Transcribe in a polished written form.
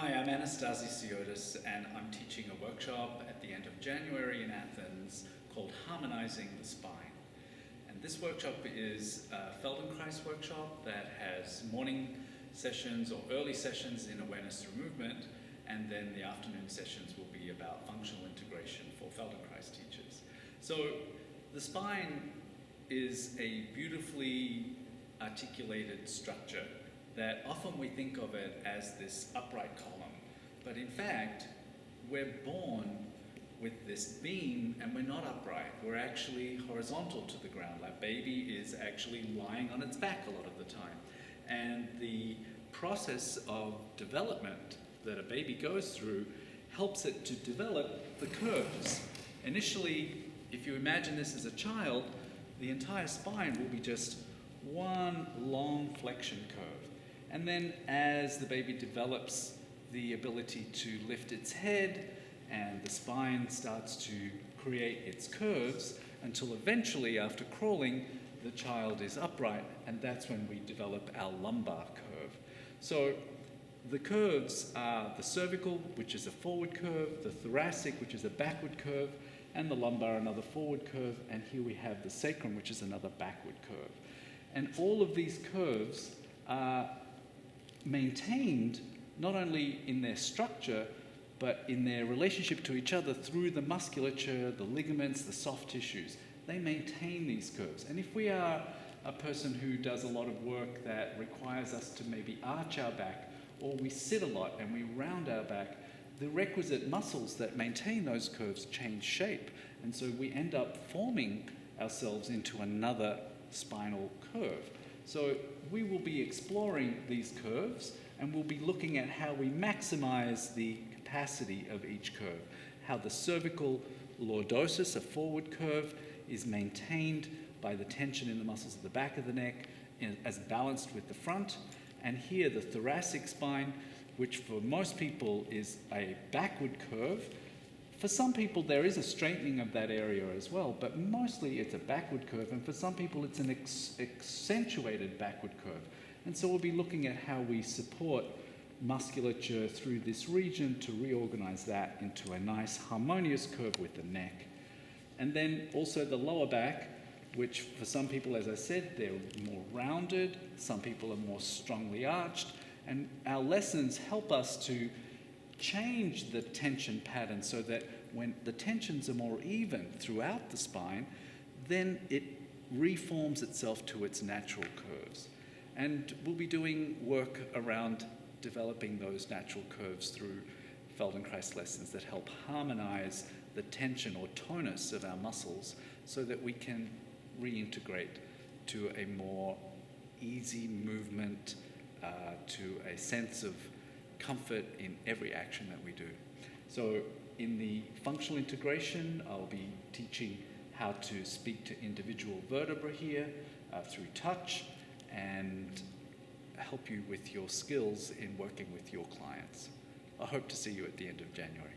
Hi, I'm Anastasis, and I'm teaching a workshop at the end of January in Athens called Harmonizing the Spine. And this workshop is a Feldenkrais workshop that has morning sessions or early sessions in awareness through movement, and then the afternoon sessions will be about functional integration for Feldenkrais teachers. So the spine is a beautifully articulated structure that often we think of it as this upright column. But in fact, we're born with this beam and we're not upright. We're actually horizontal to the ground. Our baby is actually lying on its back a lot of the time. And the process of development that a baby goes through helps it to develop the curves. Initially, if you imagine this as a child, the entire spine will be just one long flexion curve. And then as the baby develops the ability to lift its head and the spine starts to create its curves until eventually, after crawling, the child is upright, and that's when we develop our lumbar curve. So the curves are the cervical, which is a forward curve, the thoracic, which is a backward curve, and the lumbar, another forward curve, and here we have the sacrum, which is another backward curve. And all of these curves are maintained not only in their structure, but in their relationship to each other through the musculature, the ligaments, the soft tissues. They maintain these curves. And if we are a person who does a lot of work that requires us to maybe arch our back, or we sit a lot and we round our back, the requisite muscles that maintain those curves change shape. And so we end up forming ourselves into another spinal curve. So we will be exploring these curves, and we'll be looking at how we maximize the capacity of each curve, how the cervical lordosis, a forward curve, is maintained by the tension in the muscles of the back of the neck as balanced with the front, and here the thoracic spine, which for most people is a backward curve. For some people there is a straightening of that area as well, but mostly it's a backward curve, and for some people it's an accentuated backward curve. And so we'll be looking at how we support musculature through this region to reorganize that into a nice harmonious curve with the neck. And then also the lower back, which for some people, as I said, they're more rounded, some people are more strongly arched, and our lessons help us to change the tension pattern so that when the tensions are more even throughout the spine, then it reforms itself to its natural curves. And we'll be doing work around developing those natural curves through Feldenkrais lessons that help harmonize the tension or tonus of our muscles so that we can reintegrate to a more easy movement, to a sense of comfort in every action that we do. So in the functional integration, I'll be teaching how to speak to individual vertebrae here through touch and help you with your skills in working with your clients. I hope to see you at the end of January.